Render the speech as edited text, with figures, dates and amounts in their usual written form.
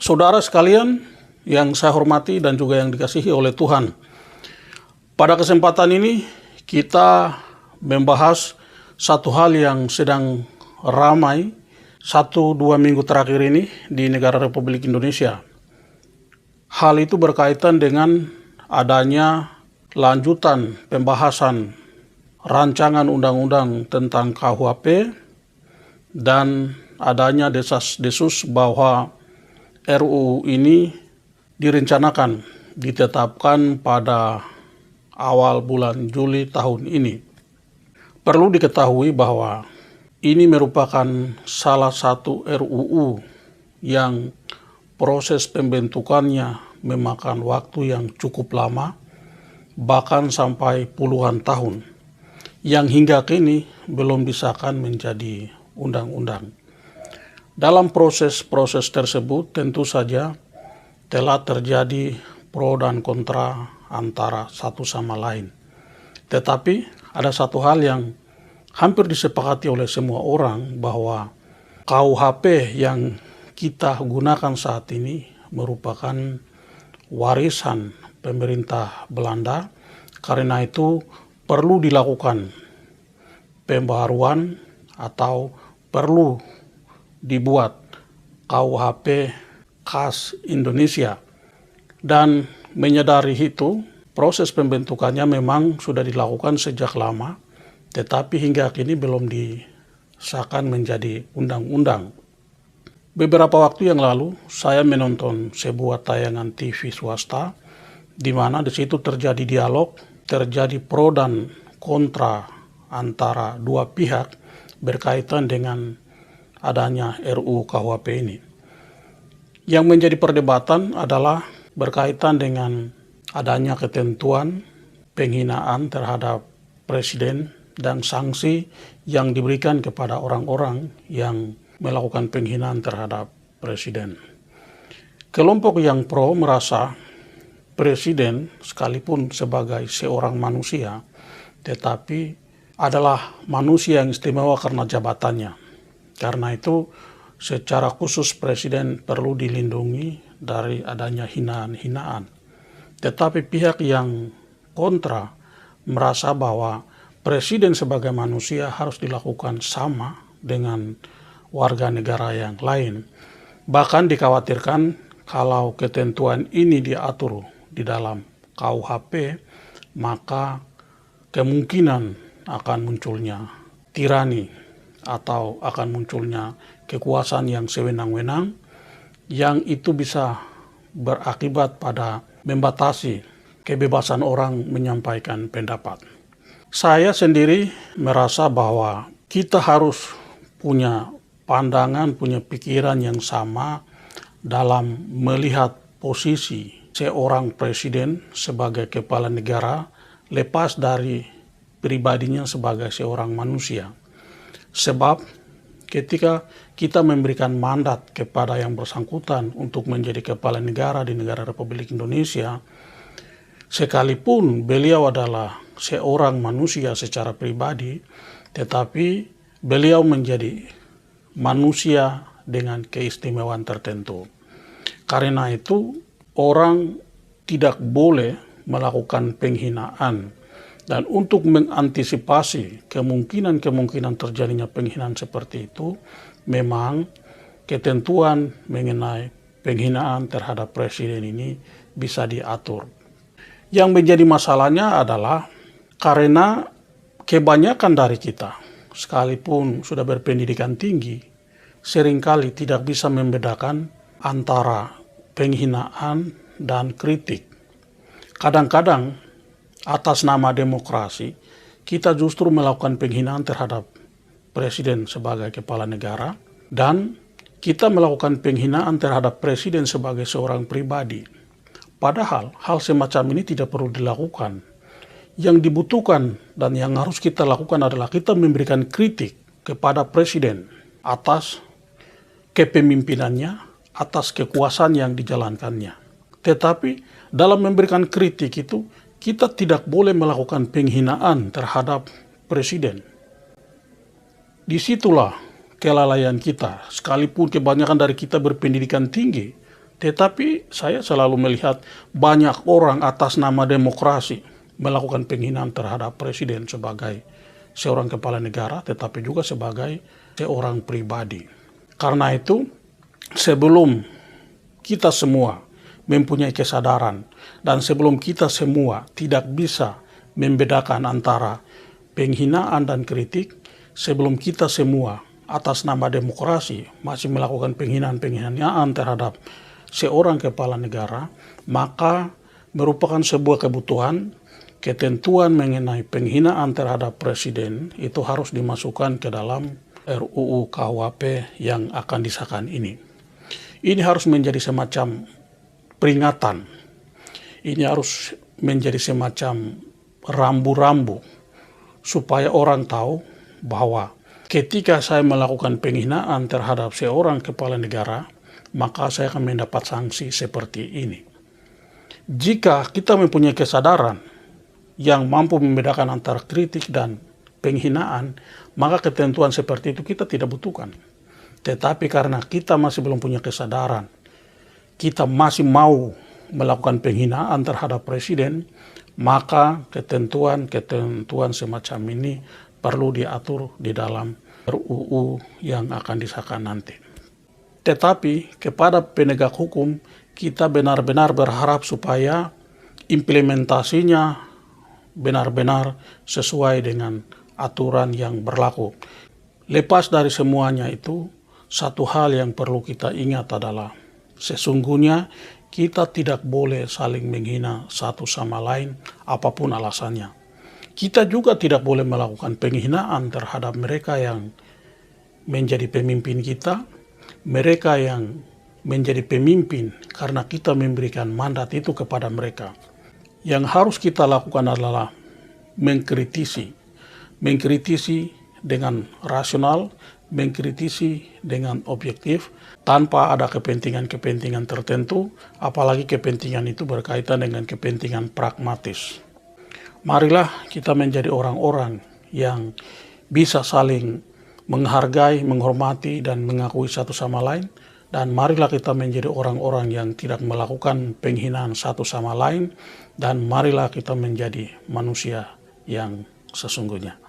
Saudara sekalian yang saya hormati dan juga yang dikasihi oleh Tuhan. Pada kesempatan ini kita membahas satu hal yang sedang ramai 1-2 minggu terakhir ini di negara Republik Indonesia. Hal itu berkaitan dengan adanya lanjutan pembahasan rancangan undang-undang tentang KUHP dan adanya desas-desus bahwa RUU ini direncanakan ditetapkan pada awal bulan Juli tahun ini. Perlu diketahui bahwa ini merupakan salah satu RUU yang proses pembentukannya memakan waktu yang cukup lama, bahkan sampai puluhan tahun, yang hingga kini belum disahkan menjadi undang-undang. Dalam proses-proses tersebut tentu saja telah terjadi pro dan kontra antara satu sama lain. Tetapi ada satu hal yang hampir disepakati oleh semua orang, bahwa KUHP yang kita gunakan saat ini merupakan warisan pemerintah Belanda. Karena itu perlu dilakukan pembaharuan atau perlu dibuat KUHP khas Indonesia. Dan menyadari itu, proses pembentukannya memang sudah dilakukan sejak lama, tetapi hingga kini belum disahkan menjadi undang-undang. Beberapa waktu yang lalu, saya menonton sebuah tayangan TV swasta, di mana di situ terjadi dialog, terjadi pro dan kontra antara dua pihak berkaitan dengan adanya RUU KUHP ini. Yang menjadi perdebatan adalah berkaitan dengan adanya ketentuan penghinaan terhadap presiden dan sanksi yang diberikan kepada orang-orang yang melakukan penghinaan terhadap presiden. Kelompok yang pro merasa presiden sekalipun sebagai seorang manusia, tetapi adalah manusia yang istimewa karena jabatannya. Karena itu secara khusus presiden perlu dilindungi dari adanya hinaan-hinaan. Tetapi pihak yang kontra merasa bahwa presiden sebagai manusia harus dilakukan sama dengan warga negara yang lain. Bahkan dikhawatirkan kalau ketentuan ini diatur di dalam KUHP, maka kemungkinan akan munculnya tirani atau akan munculnya kekuasaan yang sewenang-wenang, yang itu bisa berakibat pada membatasi kebebasan orang menyampaikan pendapat. Saya sendiri merasa bahwa kita harus punya pandangan, punya pikiran yang sama dalam melihat posisi seorang presiden sebagai kepala negara lepas dari pribadinya sebagai seorang manusia. Sebab ketika kita memberikan mandat kepada yang bersangkutan untuk menjadi kepala negara di negara Republik Indonesia, sekalipun beliau adalah seorang manusia secara pribadi, tetapi beliau menjadi manusia dengan keistimewaan tertentu. Karena itu orang tidak boleh melakukan penghinaan. Dan untuk mengantisipasi kemungkinan terjadinya penghinaan seperti itu, memang ketentuan mengenai penghinaan terhadap presiden ini bisa diatur. Yang menjadi masalahnya adalah karena kebanyakan dari kita, sekalipun sudah berpendidikan tinggi, seringkali tidak bisa membedakan antara penghinaan dan kritik. Kadang-kadang atas nama demokrasi, kita justru melakukan penghinaan terhadap presiden sebagai kepala negara, dan kita melakukan penghinaan terhadap presiden sebagai seorang pribadi. Padahal hal semacam ini tidak perlu dilakukan. Yang dibutuhkan dan yang harus kita lakukan adalah kita memberikan kritik kepada presiden atas kepemimpinannya, atas kekuasaan yang dijalankannya. Tetapi dalam memberikan kritik itu, kita tidak boleh melakukan penghinaan terhadap presiden. Disitulah kelalaian kita. Sekalipun kebanyakan dari kita berpendidikan tinggi, Tetapi saya selalu melihat banyak orang atas nama demokrasi melakukan penghinaan terhadap presiden sebagai seorang kepala negara, tetapi juga sebagai seorang pribadi. Karena itu, sebelum kita semua mempunyai kesadaran dan sebelum kita semua tidak bisa membedakan antara penghinaan dan kritik, sebelum kita semua atas nama demokrasi masih melakukan penghinaan terhadap seorang kepala negara, maka merupakan sebuah kebutuhan, ketentuan mengenai penghinaan terhadap presiden itu harus dimasukkan ke dalam RUU KUHP yang akan disahkan ini. Ini harus menjadi semacam peringatan. Ini harus menjadi semacam rambu-rambu supaya orang tahu bahwa ketika saya melakukan penghinaan terhadap seorang kepala negara, maka saya akan mendapat sanksi seperti ini. Jika kita mempunyai kesadaran yang mampu membedakan antara kritik dan penghinaan, maka ketentuan seperti itu kita tidak butuhkan. Tetapi karena kita masih belum punya kesadaran, kita masih mau melakukan penghinaan terhadap presiden, maka ketentuan semacam ini perlu diatur di dalam RUU yang akan disahkan nanti. Tetapi kepada penegak hukum, kita benar-benar berharap supaya implementasinya benar-benar sesuai dengan aturan yang berlaku. Lepas dari semuanya itu, satu hal yang perlu kita ingat adalah sesungguhnya kita tidak boleh saling menghina satu sama lain apapun alasannya. Kita juga tidak boleh melakukan penghinaan terhadap mereka yang menjadi pemimpin kita, mereka yang menjadi pemimpin karena kita memberikan mandat itu kepada mereka. Yang harus kita lakukan adalah mengkritisi dengan rasional, mengkritisi dengan objektif, tanpa ada kepentingan-kepentingan tertentu, apalagi kepentingan itu berkaitan dengan kepentingan pragmatis. Marilah kita menjadi orang-orang yang bisa saling menghargai, menghormati, dan mengakui satu sama lain. Dan marilah kita menjadi orang-orang yang tidak melakukan penghinaan satu sama lain. Dan marilah kita menjadi manusia yang sesungguhnya.